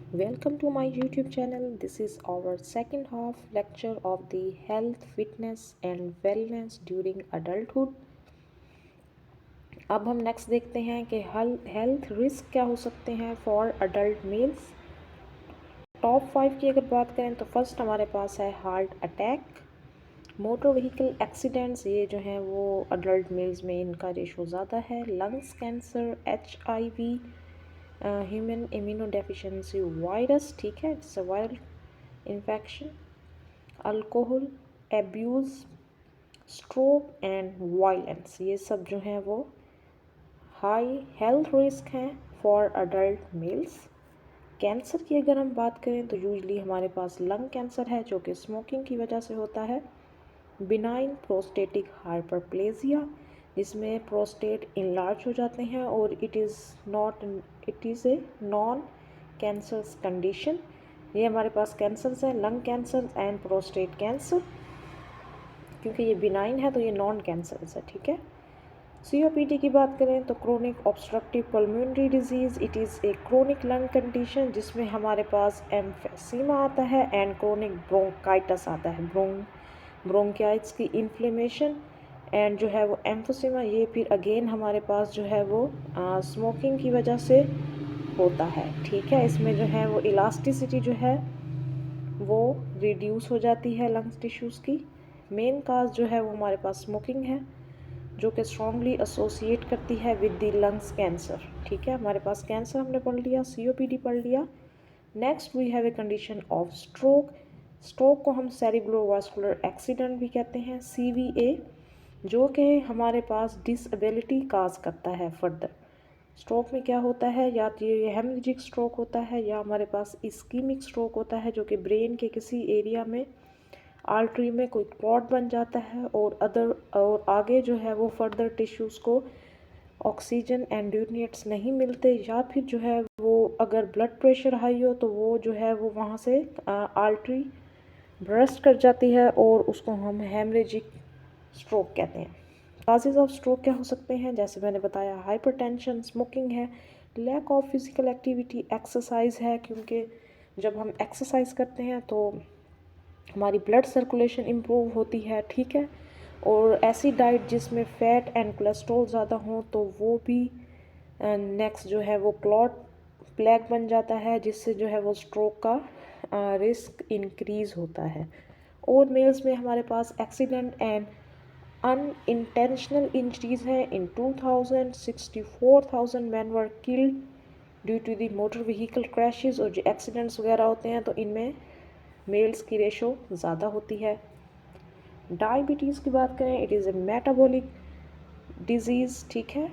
Welcome to my YouTube channel. This is our second half lecture of the health, fitness and wellness during adulthood. अब हम next देखते हैं कि health risk क्या हो सकते हैं फॉर अडल्ट मेल्स। टॉप 5 की अगर बात करें तो फर्स्ट हमारे पास है heart attack, motor vehicle accidents, ये जो हैं वो अडल्ट मेल्स में इनका रेशो ज़्यादा है। Lungs cancer, HIV, human immuno deficiency virus, ठीक है, it's a viral infection, alcohol abuse, stroke and violence, ये सब जो हैं वो हाई हेल्थ रिस्क हैं फॉर अडल्ट मेल्स। कैंसर की अगर हम बात करें तो यूजली हमारे पास लंग कैंसर है जो कि स्मोकिंग की वजह से होता है। बिनाइन प्रोस्टेटिक हाइपरप्लेजिया, जिसमें प्रोस्टेट इनलार्ज हो जाते हैं और it is a non cancerous condition. ये हमारे पास कैंसर्स हैं, lung cancer and prostate cancer. क्योंकि ये बिनाइन है तो ये नॉन कैंसरस है, ठीक है। COPD की बात करें तो chronic obstructive pulmonary disease, it is a chronic lung condition जिसमें हमारे पास एम्फेसीमा आता है एंड क्रोनिक ब्रोंकाइटिस आता है, ब्रोंकाइटिस की इन्फ्लेमेशन एंड जो है वो एम्फोसीमा, ये फिर अगेन हमारे पास जो है वो स्मोकिंग की वजह से होता है, ठीक है। इसमें जो है वो इलास्टिसिटी जो है वो रिड्यूस हो जाती है लंग्स टिश्यूज़ की। मेन काज जो है वो हमारे पास स्मोकिंग है जो कि स्ट्रॉन्गली एसोसिएट करती है विद द लंग्स कैंसर, ठीक है। हमारे पास कैंसर हमने पढ़ लिया, COPD पढ़ लिया। Next we have a condition of stroke. Stroke को हम सेरिब्रोवास्कुलर एक्सीडेंट भी कहते हैं, CVA, जो कि हमारे पास डिसेबिलिटी काज करता है फर्दर। स्ट्रोक में क्या होता है, या तो ये हेमरेजिक स्ट्रोक होता है या हमारे पास इस्कीमिक स्ट्रोक होता है, जो कि ब्रेन के किसी एरिया में आर्टरी में कोई क्लॉट बन जाता है और आगे जो है वो फर्दर टिश्यूज़ को ऑक्सीजन एंड न्यूट्रिएंट्स नहीं मिलते, या फिर जो है वो अगर ब्लड प्रेशर हाई हो तो वो जो है वो वहाँ से आर्टरी ब्रस्ट कर जाती है और उसको हम हेमरेजिक स्ट्रोक कहते हैं। काजेज़ ऑफ स्ट्रोक क्या हो सकते हैं, जैसे मैंने बताया हाइपरटेंशन, स्मोकिंग है, lack of physical activity, exercise है, क्योंकि जब हम एक्सरसाइज करते हैं तो हमारी ब्लड सर्कुलेशन इम्प्रूव होती है, ठीक है। और ऐसी डाइट जिसमें फ़ैट एंड कोलेस्ट्रॉल ज़्यादा हो तो वो भी नेक्स्ट जो है वो क्लॉट प्लेग बन जाता है, जिससे जो है वो स्ट्रोक का रिस्क इंक्रीज़ होता है। और मेल्स में हमारे पास एक्सीडेंट एंड अनइंटेंशनल इंजरीज हैं। In 2000 64,000 man were killed due to the motor vehicle crashes. और जो एक्सीडेंट्स वगैरह होते हैं तो इनमें मेल्स की रेशो ज़्यादा होती है। डायबिटीज़ की बात करें, it is a metabolic disease, ठीक है।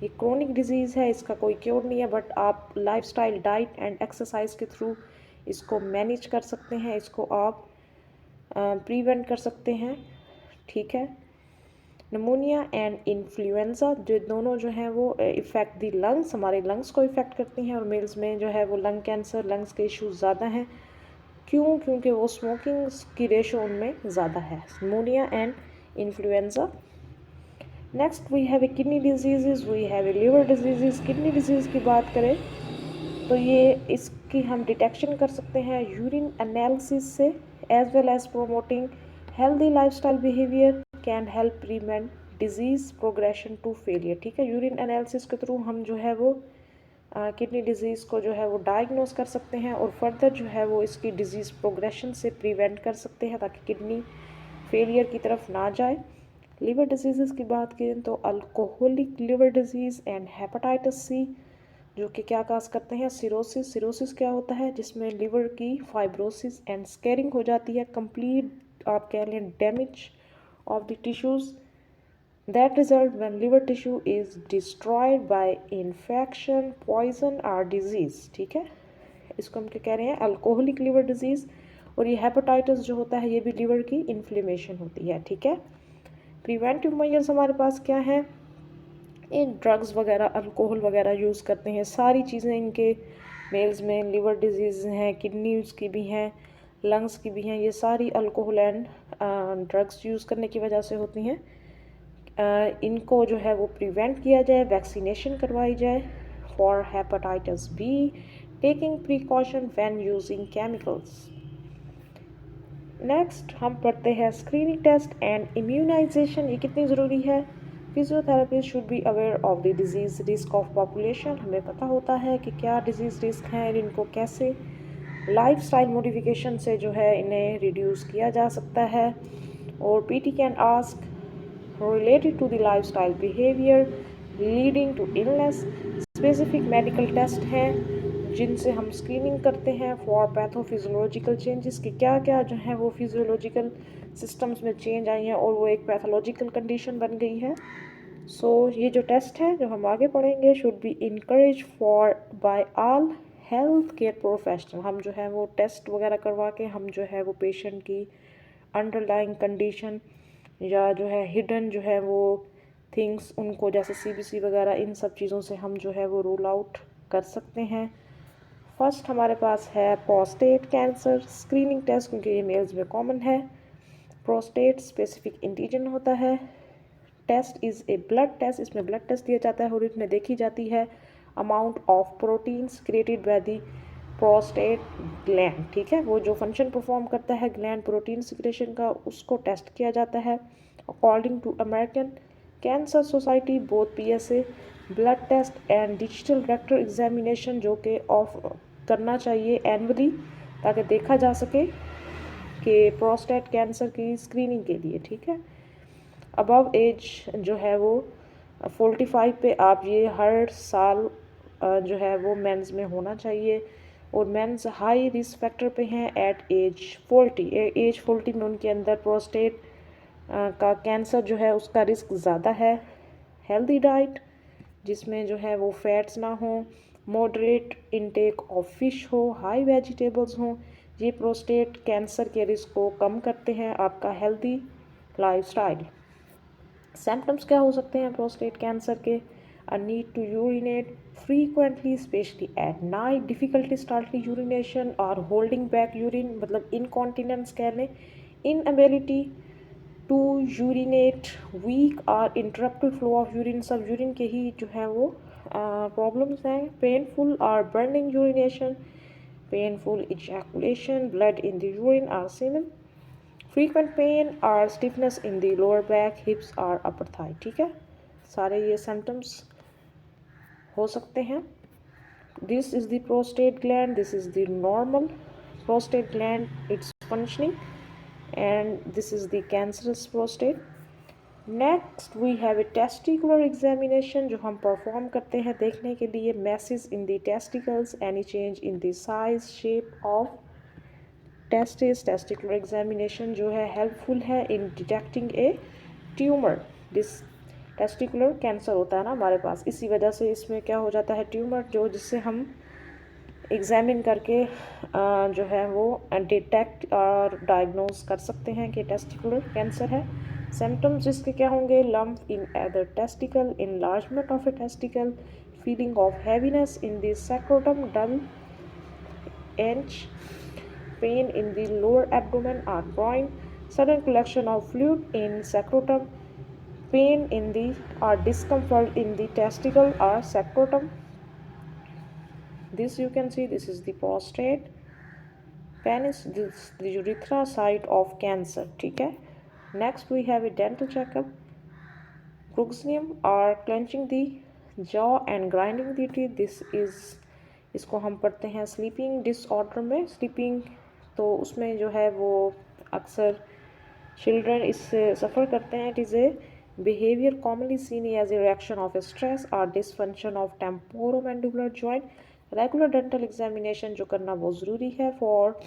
ये क्रोनिक डिजीज़ है, इसका कोई क्योर नहीं है, बट आप लाइफस्टाइल, डाइट एंड एक्सरसाइज के थ्रू इसको मैनेज कर सकते हैं, इसको आप प्रिवेंट कर सकते हैं, ठीक है। नमोनिया एंड इन्फ्लुएंजा, जो दोनों जो हैं वो इफ़ेक्ट दी लंग्स, हमारे लंग्स को इफ़ेक्ट करती हैं, और मेल्स में जो है वो लंग कैंसर, लंग्स के इश्यूज़ ज़्यादा हैं। क्यों? क्योंकि वो स्मोकिंग की रेशो उनमें ज़्यादा है। Pneumonia and influenza. Next we have a kidney disease, we have a liver disease. Kidney disease की बात करें तो ये इसकी हम डिटेक्शन कर सकते हैं यूरिन एनालिसिस से, as well as promoting healthy lifestyle behaviour can help prevent disease progression to failure, ठीक है। यूरिन एनालिसिस के थ्रू हम जो है वो किडनी डिजीज़ को जो है वो डायग्नोस कर सकते हैं और फर्दर जो है वो इसकी डिजीज़ प्रोग्रेशन से प्रिवेंट कर सकते हैं ताकि किडनी फेलियर की तरफ ना जाए। लिवर डिजीज़ की बात करें तो alcoholic liver disease and hepatitis C, जो कि क्या काज करते हैं, सिरोसिस। सिरोसिस क्या होता है, जिसमें लिवर की फाइब्रोसिस एंड स्केरिंग हो जाती है, कंप्लीट आप कह लें damage of the tissues that result when liver tissue is destroyed by infection, poison or disease, ठीक है। इसको हम क्या कह रहे हैं, अल्कोहलिक लिवर डिजीज़। और ये हेपेटाइटिस जो होता है ये भी लिवर की इन्फ्लेमेशन होती है, ठीक है। प्रिवेंटिव मेजर्स हमारे पास क्या है, इन ड्रग्स वगैरह, अल्कोहल वगैरह यूज़ करते हैं, सारी चीज़ें इनके मेल्स में, लिवर डिजीज़ हैं, किडनीज की भी हैं, लंग्स की भी हैं, ये सारी अल्कोहल एंड ड्रग्स यूज़ करने की वजह से होती हैं। इनको जो है वो प्रिवेंट किया जाए, वैक्सीनेशन करवाई जाए for hepatitis B, taking precaution when using chemicals. Next हम पढ़ते हैं स्क्रीनिंग टेस्ट एंड इम्यूनाइजेशन, ये कितनी ज़रूरी है। Physiotherapist should be aware of the disease risk of population, हमें पता होता है कि क्या डिजीज़ रिस्क हैं, इनको कैसे लाइफस्टाइल मॉडिफिकेशन से जो है इन्हें रिड्यूस किया जा सकता है। और PT can ask related to the lifestyle behavior leading to illness। Specific medical test हैं जिनसे हम स्क्रीनिंग करते हैं फॉर पैथोफिजियोलॉजिकल चेंजेस कि क्या क्या जो है वो फिजियोलॉजिकल सिस्टम्स में चेंज आई हैं और वो एक पैथोलॉजिकल कंडीशन बन गई है। सो ये जो टेस्ट है जो हम आगे पढ़ेंगे should be encourage for by all health care professional. हम जो है वो टेस्ट वगैरह करवा के हम जो है वो पेशेंट की अंडरलाइंग कंडीशन या जो है हिडन जो है वो थिंग्स उनको जैसे सीबीसी वगैरह इन सब चीज़ों से हम जो है वो रूल आउट कर सकते हैं। फर्स्ट हमारे पास है प्रोस्टेट कैंसर स्क्रीनिंग टेस्ट, क्योंकि ये मेल्स में कॉमन है। प्रोस्टेट स्पेसिफिक एंटीजन होता है। Test is a blood test, इसमें ब्लड टेस्ट दिया जाता है और इसमें देखी जाती है amount of proteins created by the prostate gland. ठीक है, वो जो फंक्शन परफॉर्म करता है ग्लैंड प्रोटीन सिक्रेशन का, उसको टेस्ट किया जाता है। According to American Cancer Society both PSA blood test and digital rectal examination जो कि ऑफ करना चाहिए एनुअली ताकि देखा जा सके कि प्रोस्टेट कैंसर की स्क्रीनिंग के लिए। ठीक है, अबव एज जो है वो 45 पे आप ये हर साल जो है वो मेंस में होना चाहिए। और मेंस हाई रिस्क फैक्टर पे हैं एट एज 40। एज 40 में उनके अंदर प्रोस्टेट का कैंसर जो है उसका रिस्क ज़्यादा है। हेल्दी डाइट जिसमें जो है वो फैट्स ना हो, मॉडरेट इनटेक ऑफ फिश हो, हाई वेजिटेबल्स हों, ये प्रोस्टेट कैंसर के रिस्क को कम करते हैं। आपका हेल्दी लाइफस्टाइल। सिम्टम्स क्या हो सकते हैं प्रोस्टेट कैंसर के? A need to urinate frequently specially at night, difficulty starting urination और होल्डिंग बैक यूरिन, मतलब इनकॉन्टिनेंस कह लें, इनएबिलिटी टू यूरिनेट, वीक और इंटरप्टेड फ्लो ऑफ यूरिन, सब यूरिन के ही जो है वो प्रॉब्लम्स हैं। पेनफुल और burning urination, painful ejaculation, blood in the urine और सीमेन, फ्रीक्वेंट पेन और stiffness in the lower back, hips और अपर थाई। ठीक है, सारे ये सिम्टम्स हो सकते हैं। This is the prostate gland, this is the normal prostate gland, its functioning, and this is the cancerous prostate. Next we have a testicular examination जो हम परफॉर्म करते हैं देखने के लिए masses in the testicles, any change in the size shape of testis। testicular examination जो है helpful है in detecting a tumor। this testicular cancer होता है ना हमारे पास, इसी वजह से इसमें क्या हो जाता है ट्यूमर जो, जिससे हम एग्जामिन करके जो है वो डिटेक्ट और डायग्नोज कर सकते हैं कि टेस्टिकुलर कैंसर है। सिम्टम्स इसके क्या होंगे? Lump in either testicle, enlargement of a testicle, feeling of heaviness in the scrotum, dull ache, pain in the lower abdomen और groin, sudden collection of fluid in sacrotum, pain in the or discomfort in the testicle or sacrotum। This you can see, this is the prostate, penis, this is the urethra site of cancer। ठीक है, next we have a dental checkup, bruxism or clenching the jaw and grinding the teeth। this is, इसको हम पढ़ते हैं sleeping disorder में। Sleeping तो उसमें जो है वो अक्सर चिल्ड्रन इससे सफ़र करते हैं। It is a behavior commonly seen as a reaction of stress or dysfunction of temporomandibular joint। Regular dental examination जो करना बहुत ज़रूरी है for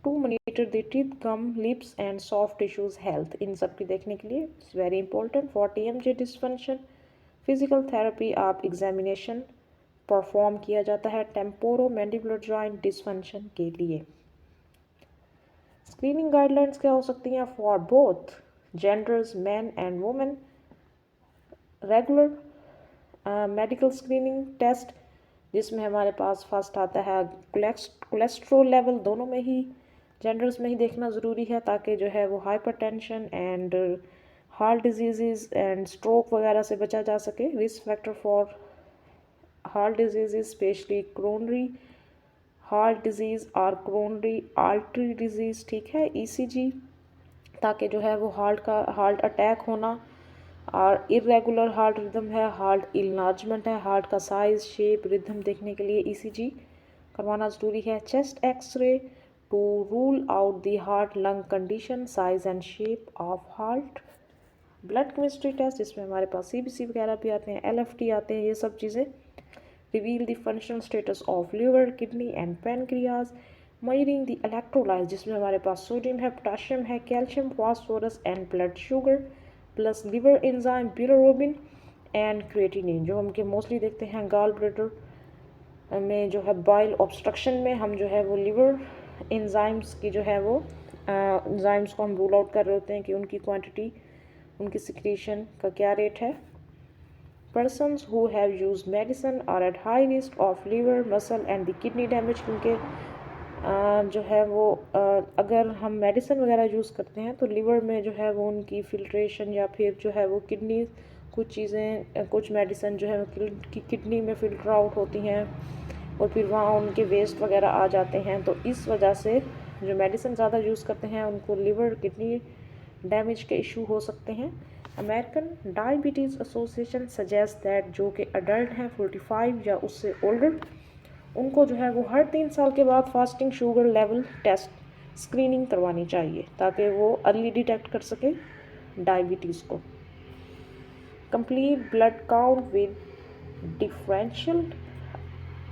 to monitor the teeth, gum, lips and soft tissues health, इन सब की देखने के लिए it's very important. For TMJ dysfunction physical therapy आप एग्जामिनेशन परफॉर्म किया जाता है टेम्पोरोमैंडिबुलर जॉइंट डिसफंक्शन के लिए। स्क्रीनिंग गाइडलाइंस क्या हो सकती हैं for both genders, man and women? Regular medical screening test जिसमें हमारे पास फर्स्ट आता है कोलेस्ट्रोल लेवल, दोनों में ही जेंडर्स में ही देखना ज़रूरी है ताकि जो है वो hypertension and heart disease and stroke वगैरह से बचा जा सके। Risk factor for heart disease specially coronary heart disease और कोरोनरी आर्टरी डिजीज़, ठीक है, ईसीजी, ताकि जो है वो हार्ट अटैक होना, और इरेगुलर हार्ट रिदम है, हार्ट इनलार्जमेंट है, हार्ट का साइज शेप रिदम देखने के लिए ईसीजी करवाना ज़रूरी है। Chest x ray to rule out the heart lung condition, size and shape of heart. Blood chemistry test जिसमें हमारे पास सीबीसी वगैरह भी आते हैं, एलएफटी आते हैं, ये सब चीज़ें। Reveal the functional status of liver, kidney and pancreas. मयरिंग the electrolyte जिसमें हमारे पास सोडियम है, पोटाशियम है, calcium, phosphorus and blood sugar, plus liver enzyme bilirubin and creatinine, जो हम के मोस्टली देखते हैं गॉल ब्लैडर में जो है बाइल ऑब्स्ट्रक्शन में, हम जो है वो लिवर एंजाइम्स की जो है वो एंजाइम्स को हम रूल आउट कर रहे होते हैं कि उनकी क्वांटिटी, उनकी सिक्रीशन का क्या रेट है। Persons who have used medicine are at high risk of liver, muscle and the kidney damage, क्योंकि जो है वो अगर हम मेडिसिन वगैरह यूज़ करते हैं तो लिवर में जो है वो उनकी फिल्ट्रेशन या फिर जो है वो किडनी, कुछ चीज़ें, कुछ मेडिसिन जो है किडनी में फिल्टर आउट होती हैं और फिर वहाँ उनके वेस्ट वगैरह आ जाते हैं। तो इस वजह से जो मेडिसिन ज़्यादा यूज़ करते हैं उनको लिवर किडनी डैमेज के इशू हो सकते हैं। American diabetes association suggest that जो कि अडल्ट हैं 45 या उससे ओल्डर, उनको जो है वो हर 3 साल के बाद fasting sugar level test screening करवानी चाहिए ताकि वो अर्ली डिटेक्ट कर सके डायबिटीज़ को। Complete blood count with differential,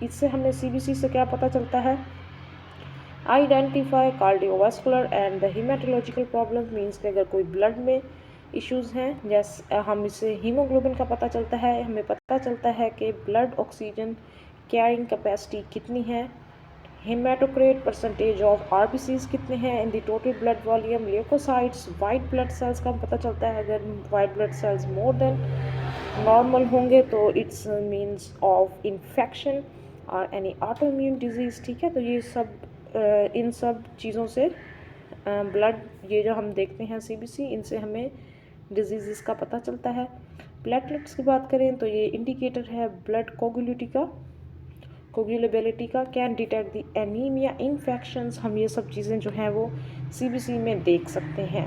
इससे हमें सीबीसी से क्या पता चलता है। Identify cardiovascular and the haematological problem, means कि अगर कोई ब्लड में इश्यूज़ हैं, जैसे हम इससे हीमोग्लोबिन का पता चलता है, हमें पता चलता है कि ब्लड ऑक्सीजन कैरिंग कैपेसिटी कितनी है, हेमाटोक्रेट परसेंटेज ऑफ आरबीसीज कितने हैं in the total blood volume, leukocytes, white blood cells का पता चलता है। अगर white blood cells more than normal होंगे तो इट्स मीन्स ऑफ इन्फेक्शन और एनी ऑटोइम्यून डिजीज़, ठीक है। तो ये सब इन सब चीज़ों से ब्लड, ये जो हम देखते हैं सीबीसी, इनसे हमें डिजीज़ का पता चलता है। प्लेटलेट्स की बात करें तो ये इंडिकेटर है ब्लड कोगुलेबिलिटी का, can detect the anaemia, infections, हम ये सब चीज़ें जो हैं वो सीबीसी में देख सकते हैं।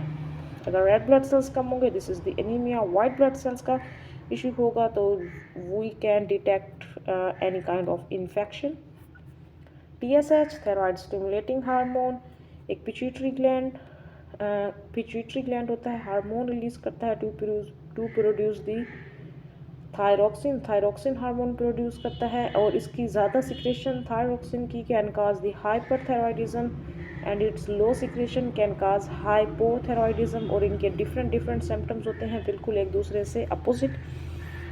अगर रेड ब्लड सेल्स कम होंगे, this is the anaemia, white blood cells का इशू होगा तो we can detect any kind of infection. TSH thyroid stimulating hormone, एक पिट्यूटरी ग्लैंड होता है, हार्मोन रिलीज करता है to produce the thyroxine hormone produce करता है, और इसकी ज़्यादा सिक्रेशन थायरॉक्सिन की can cause the hyperthyroidism and its low secretion can cause hypothyroidism, और इनके डिफरेंट सिम्टम्स होते हैं बिल्कुल एक दूसरे से अपोजिट,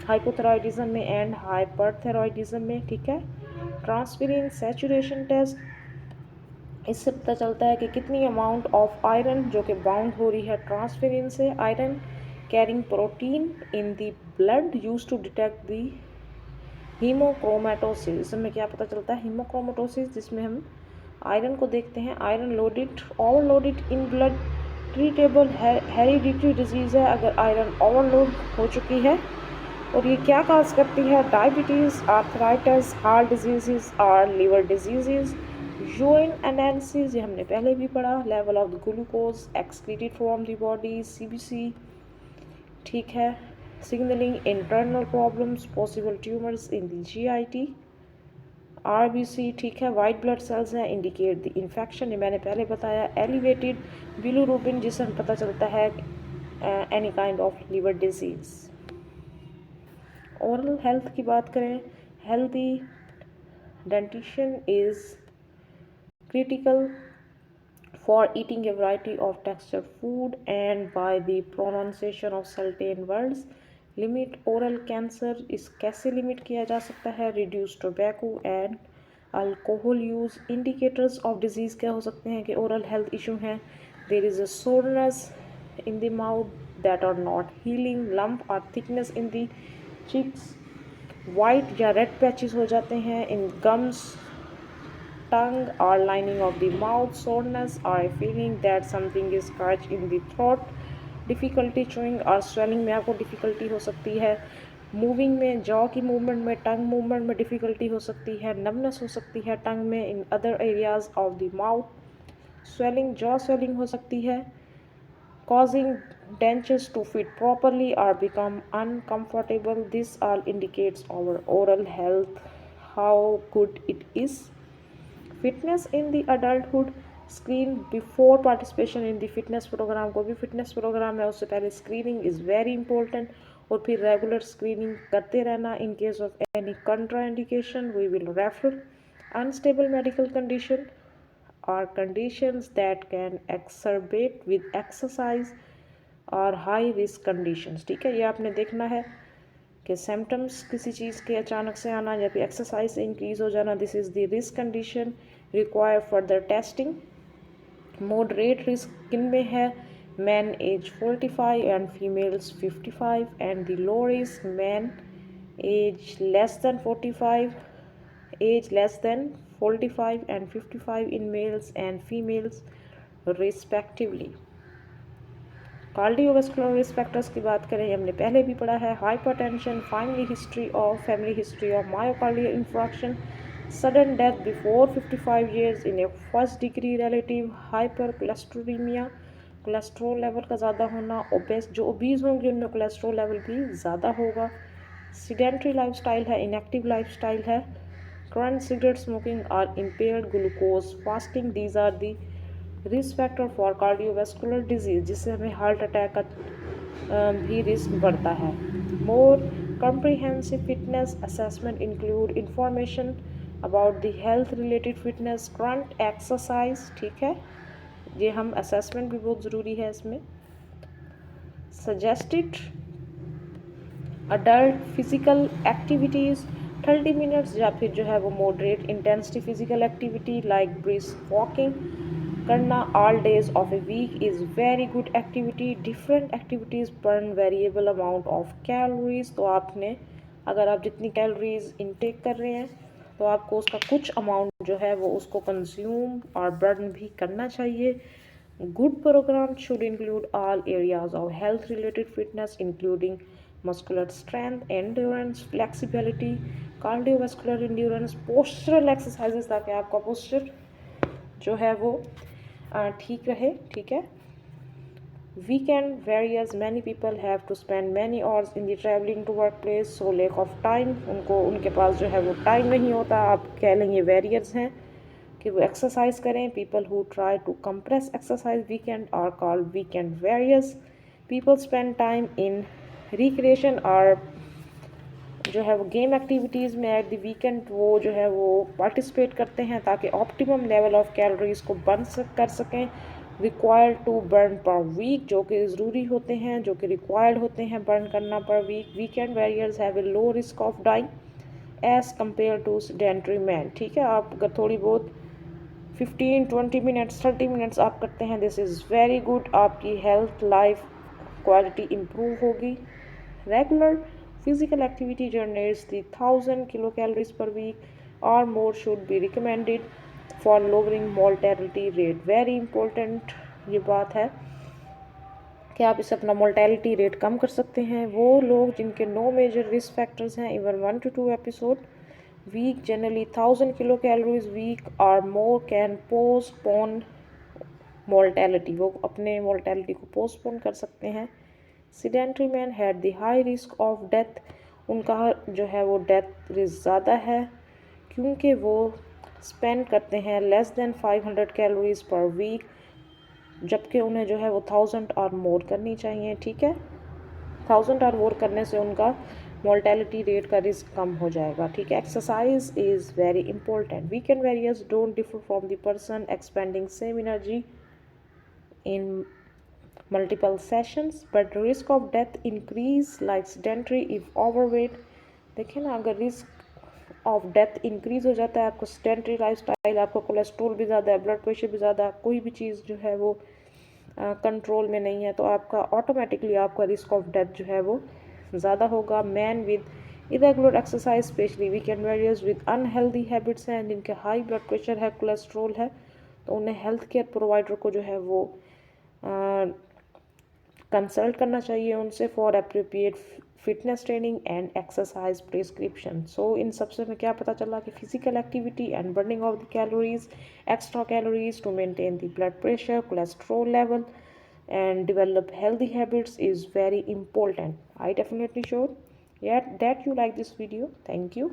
हाइपोथायरॉयडिज्म में एंड हाइपरथायरॉयडिज्म में, ठीक है। ट्रांसफेरिन सैचुरेशन टेस्ट, इससे पता चलता है कि कितनी अमाउंट ऑफ आयरन जो कि बाउंड हो रही है ट्रांसफेरिन से, iron carrying protein in the blood use to detect the haemochromatosis. इसमें क्या पता चलता है, हीमोक्रोमेटोसिस, जिसमें हम आयरन को देखते हैं। Iron loaded overloaded in blood treatable hereditary disease है अगर आयरन ओवरलोड हो चुकी है, और ये क्या काज करती है, डायबिटीज़, आर्थराइटिस, हार्ट डिजीज़ और लिवर डिजीज़। यूरिन एनालिसिस, ये हमने पहले भी पढ़ा, level of the glucose excreted from the body, CBC, ठीक है। Signalling internal problems, possible tumours in the GIT, RBC, ठीक है। वाइट ब्लड सेल्स हैं, इंडिकेट द इन्फेक्शन, ये मैंने पहले बताया। एलिवेटेड बिलिरुबिन, जिससे हमें पता चलता है any kind of liver disease. Oral health की बात करें, healthy dentition is critical for eating a variety of textured food and by the pronunciation of certain words. Limit oral cancer, इस कैसे लिमिट किया जा सकता है, reduce tobacco and alcohol use. Indicators of disease क्या हो सकते हैं कि oral health issue हैं, there is a soreness in the mouth that are not healing, lump or thickness in the cheeks, white या red patches हो जाते हैं in gums, tongue or lining of the mouth, soreness or a feeling that something is scratched in the throat, difficulty chewing और swelling में आपको difficulty हो सकती है, मूविंग में, जॉ की मूवमेंट में, टंग मूवमेंट में डिफ़िकल्टी हो सकती है, नमनेस हो सकती है टंग में, in other areas of the mouth, swelling, jaw swelling हो सकती है, causing dentures to fit properly or become uncomfortable. This all indicates our oral health, how good it is. Fitness in the adulthood screen before participation in the fitness program. कोई भी fitness program है उससे पहले screening is very important और फिर regular screening करते रहना. In case of any contraindication we will refer. Unstable medical condition or conditions that can exacerbate with exercise और हाई रिस्क कंडीशंस. ठीक है, ये आपने देखना है कि सिम्टम्स किसी चीज़ के अचानक से आना या फिर एक्सरसाइज से इंक्रीज हो जाना, this is the risk condition, require further testing. Moderate risk किन में है? Man age 45 and females 55 and the low risk man age less than 45, age less than 45 and 55 in males and females respectively. Cardiovascular risk factors की बात करें, हमने पहले भी पढ़ा है. Hypertension, family history of myocardial infarction, sudden death before 55 years in a first degree relative, hyper cholesterolemia, cholesterol level का ज़्यादा होना, ओबेस, जो ओबीज होंगे उनमें कोलेस्ट्रॉल लेवल भी ज़्यादा होगा. सीडेंट्री लाइफस्टाइल है, इनएक्टिव लाइफस्टाइल है, करंट सिगरेट स्मोकिंग और impaired glucose fasting, these are the risk factor for cardiovascular disease, जिससे हमें हार्ट अटैक का भी रिस्क बढ़ता है. More comprehensive fitness assessment include information about the health related fitness, current exercise. ठीक है, ये हम असेसमेंट भी बहुत ज़रूरी है इसमें. Suggested adult physical activities 30 minutes या फिर जो है वो moderate intensity physical activity like brisk walking करना all days of a week is very good activity. Different activities burn variable amount of calories. तो आपने अगर आप जितनी कैलोरीज इनटेक कर रहे हैं तो आपको उसका कुछ अमाउंट जो है वो उसको कंज्यूम और बर्न भी करना चाहिए. Good programme should include all areas of health related fitness including muscular strength, endurance, flexibility, cardiovascular endurance, postural exercises, ताकि आपका पोस्चर जो है वो ठीक रहे. ठीक है. Weekend warriors, many people have to spend many hours in the travelling to work place, so lack of time, उनके पास जो है वो टाइम नहीं होता. आप कह लेंगे वेरियर्स हैं कि वो एक्सरसाइज करें. People who try to compress exercise weekend are called weekend warriors. People spend time in recreation और जो है वो गेम एक्टिविटीज़ में एट द वीकेंड वो जो है वो पार्टिसिपेट करते हैं ताकि ऑप्टिमम लेवल ऑफ कैलोरीज को बर्न कर सकें. Required to burn per week, जो कि ज़रूरी होते हैं, जो कि रिक्वायर्ड होते हैं बर्न करना per week. Weekend warriors have a low risk of dying as compare to sedentary man. ठीक है, आप अगर थोड़ी बहुत 15-20 मिनट्स 30 मिनट्स आप करते हैं, दिस इज़ वेरी गुड. आपकी हेल्थ लाइफ क्वालिटी इम्प्रूव होगी. Regular physical activity generates the 1000 kilocalories per week or more should be recommended for lowering mortality rate. Very important ये बात है कि आप इससे अपना mortality rate कम कर सकते हैं. वो लोग जिनके no major risk factors हैं, even 1 to 2 episode week, generally 1000 kilocalories week or more can postpone mortality. वो अपने mortality को postpone कर सकते हैं. Sedentary man had the high risk of death, उनका जो है वो डेथ रिस्क ज़्यादा है क्योंकि वो स्पेंड करते हैं less than 500 calories per week, जबकि उन्हें जो है वो 1000 और मोर करनी चाहिए. ठीक है, 1000 और मोर करने से उनका मोर्टेलिटी रेट का रिस्क कम हो जाएगा. ठीक है. Exercise is very important. Weekend warriors don't differ from the person expanding same energy in multiple sessions, but risk of death increase like sedentary if overweight. देखिए ना, अगर रिस्क ऑफ डेथ इंक्रीज हो जाता है, आपको सेडेंटरी लाइफस्टाइल, आपको cholesterol भी ज़्यादा है, ब्लड प्रेशर भी ज़्यादा, कोई भी चीज़ जो है वो कंट्रोल में नहीं है, तो आपका ऑटोमेटिकली आपका रिस्क ऑफ डेथ जो है वो ज़्यादा होगा. Man with irregular exercise, specially weekend warriors with unhealthy habits हैं, जिनके हाई ब्लड प्रेशर है, कोलेस्ट्रॉल है, तो उन्हें हेल्थ केयर प्रोवाइडर को जो है वो कंसल्ट करना चाहिए उनसे for appropriate fitness training and exercise prescription. So इन सबसे में क्या पता चला कि physical activity and burning of the calories, extra calories to maintain the blood pressure, cholesterol level and develop healthy habits is very important. I definitely sure that you like this video. Thank you.